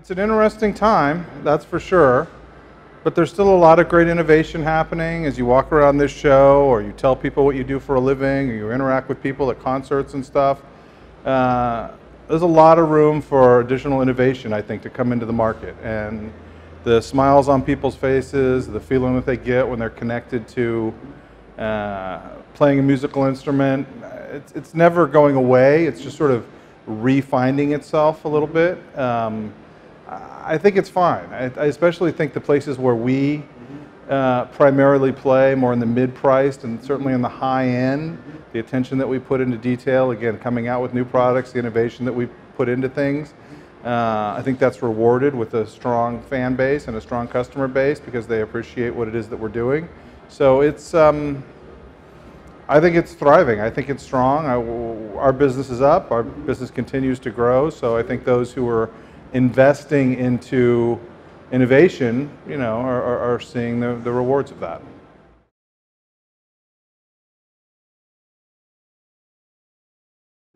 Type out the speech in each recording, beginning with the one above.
It's an interesting time, that's for sure, but there's still a lot of great innovation happening as you walk around this show, or you tell people what you do for a living, or you interact with people at concerts and stuff. There's a lot of room for additional innovation, I think, to come into the market. And the smiles on people's faces, the feeling that they get when they're connected to playing a musical instrument, it's never going away. It's just sort of refinding itself a little bit. I think it's fine. I especially think the places where we primarily play, more in the mid-priced and certainly in the high end, the attention that we put into detail, again, coming out with new products, the innovation that we put into things, I think that's rewarded with a strong fan base and a strong customer base because they appreciate what it is that we're doing. So it's, I think it's thriving. I think it's strong. Our business is up. Our business continues to grow. So I think those who are investing into innovation, you know, are seeing the rewards of that.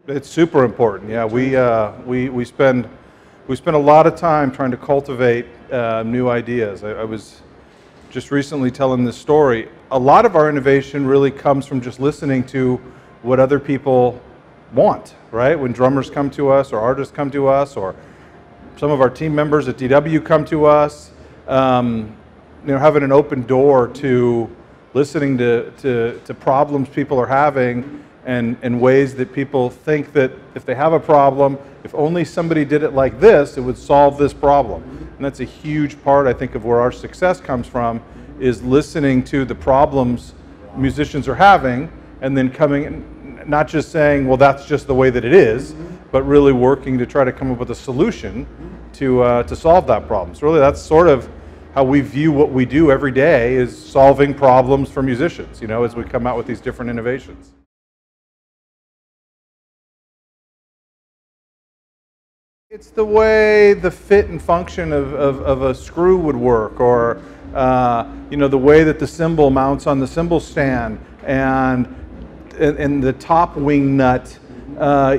It's super important. Yeah, we spend a lot of time trying to cultivate new ideas. I was just recently telling this story. A lot of our innovation really comes from just listening to what other people want, right? When drummers come to us, or artists come to us, or some of our team members at DW come to us, you know, having an open door to listening to problems people are having and ways that people think that if they have a problem, if only somebody did it like this, it would solve this problem. And that's a huge part, I think, of where our success comes from, is listening to the problems musicians are having and then coming, not just saying, well, that's just the way that it is, but really working to try to come up with a solution to solve that problem. So really that's sort of how we view what we do every day, is solving problems for musicians, you know, as we come out with these different innovations. It's the way the fit and function of a screw would work, or you know, the way that the cymbal mounts on the cymbal stand, and the top wing nut,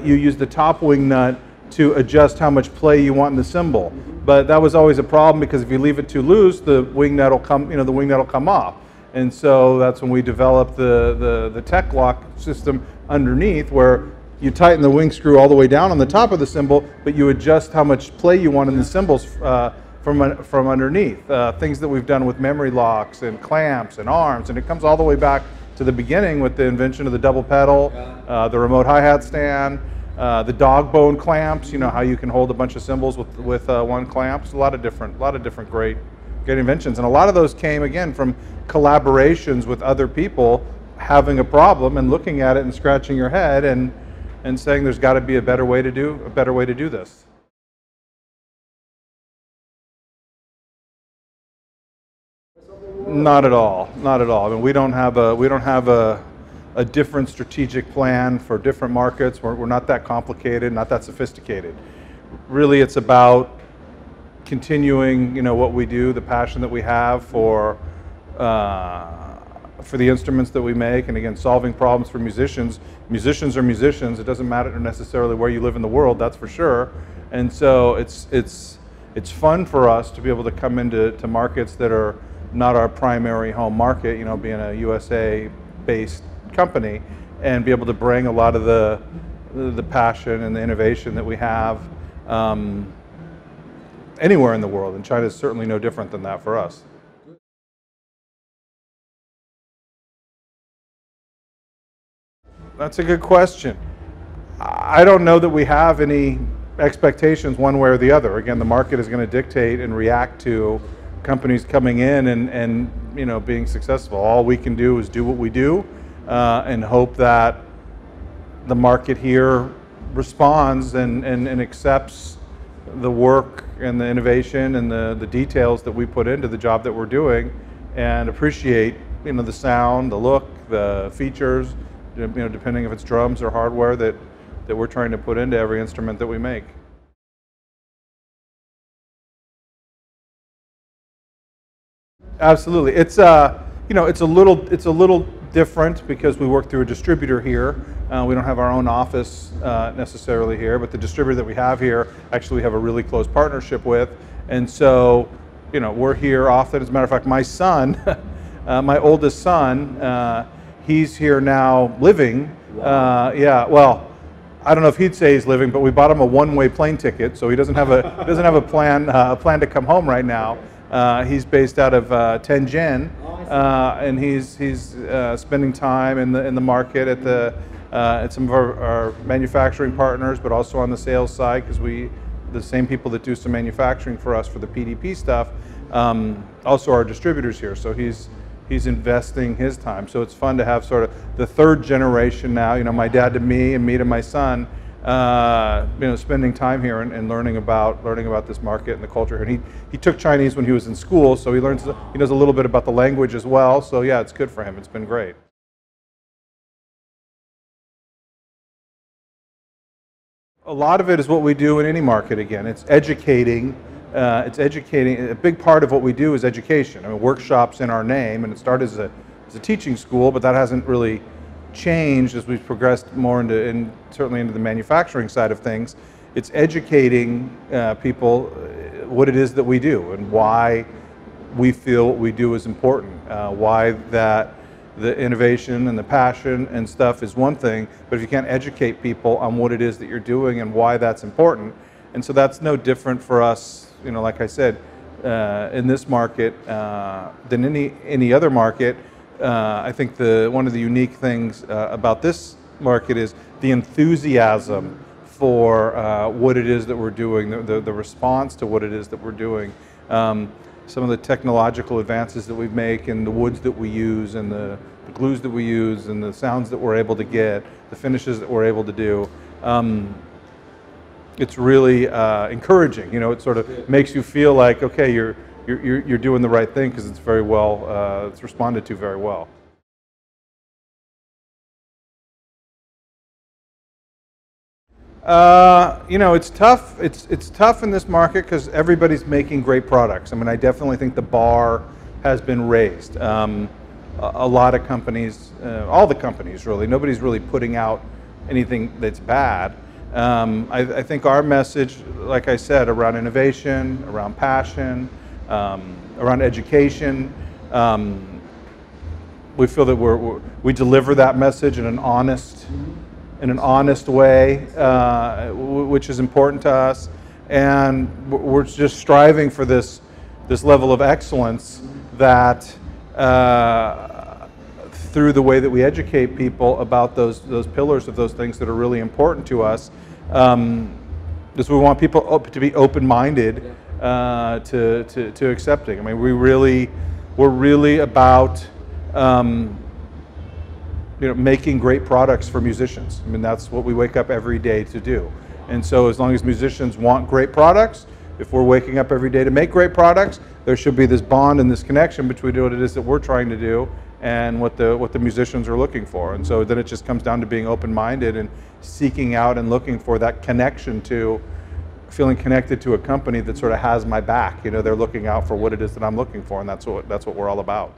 you use the top wing nut to adjust how much play you want in the cymbal. But that was always a problem, because if you leave it too loose, the wing nut will come, you know, the wing nut will come off. And so that's when we developed the tech lock system underneath, where you tighten the wing screw all the way down on the top of the cymbal, but you adjust how much play you want in the cymbals from underneath. Things that we've done with memory locks and clamps and arms, and it comes all the way back to the beginning with the invention of the double pedal, the remote hi-hat stand, the dog bone clamps. You know, how you can hold a bunch of cymbals with one clamp. It's a lot of different great inventions, and a lot of those came again from collaborations with other people having a problem and looking at it and scratching your head and saying there's got to be a better way to do this. Not at all. Not at all. I mean, we don't have a different strategic plan for different markets. We're not that complicated, not that sophisticated. Really, it's about continuing, you know, what we do, the passion that we have for the instruments that we make, and again, solving problems for musicians. Musicians are musicians. It doesn't matter necessarily where you live in the world, that's for sure. And so it's fun for us to be able to come into markets that are not our primary home market, you know, being a USA-based company, and be able to bring a lot of the passion and the innovation that we have anywhere in the world. And China is certainly no different than that for us. That's a good question. I don't know that we have any expectations one way or the other. Again, the market is going to dictate and react to companies coming in and you know, being successful. All we can do is do what we do and hope that the market here responds and accepts the work and the innovation and the details that we put into the job that we're doing, and appreciate, you know, the sound, the look, the features, you know, depending if it's drums or hardware that we're trying to put into every instrument that we make. Absolutely, it's you know, it's a little different because we work through a distributor here. We don't have our own office necessarily here, but the distributor that we have here, actually we have a really close partnership with. And so, we're here often. As a matter of fact, my son, my oldest son, he's here now living. Wow. Yeah, well, I don't know if he'd say he's living, but we bought him a one-way plane ticket, so he doesn't have a plan to come home right now. He's based out of Tianjin, and he's spending time in the market at some of our manufacturing partners, but also on the sales side, because the same people that do some manufacturing for us for the PDP stuff, also are distributors here. So he's investing his time. So it's fun to have sort of the third generation now, my dad to me and me to my son, spending time here and learning about this market and the culture. And he took Chinese when he was in school, so he knows a little bit about the language as well. So yeah, it's good for him. It's been great. A lot of it is what we do in any market. Again, it's educating. A big part of what we do is education. I mean, workshops in our name, and it started as a teaching school, but that hasn't really changed as we've progressed more certainly into the manufacturing side of things. It's educating people what it is that we do and why we feel what we do is important. Why that the innovation and the passion and stuff is one thing, but if you can't educate people on what it is that you're doing and why that's important, and so that's no different for us. Like I said, in this market than any other market. I think one of the unique things about this market is the enthusiasm for what it is that we're doing, the response to what it is that we're doing. Some of the technological advances that we make and the woods that we use and the glues that we use and the sounds that we're able to get, the finishes that we're able to do. It's really encouraging. It sort of makes you feel like, okay, you're doing the right thing because it's very well, it's responded to very well. It's tough. It's tough in this market because everybody's making great products. I mean, I definitely think the bar has been raised. A lot of companies, all the companies really, nobody's really putting out anything that's bad. I think our message, like I said, around innovation, around passion, around education, we feel that we deliver that message in an honest way, which is important to us, and we're just striving for this level of excellence that through the way that we educate people about those pillars of those things that are really important to us, because we want people to be open-minded to accepting. I mean, we're really about making great products for musicians. I mean, that's what we wake up every day to do. And so as long as musicians want great products, if we're waking up every day to make great products, there should be this bond and this connection between what it is that we're trying to do and what the musicians are looking for. And so then it just comes down to being open-minded and seeking out and looking for that connection to feeling connected to a company that sort of has my back. They're looking out for what it is that I'm looking for, and that's what we're all about.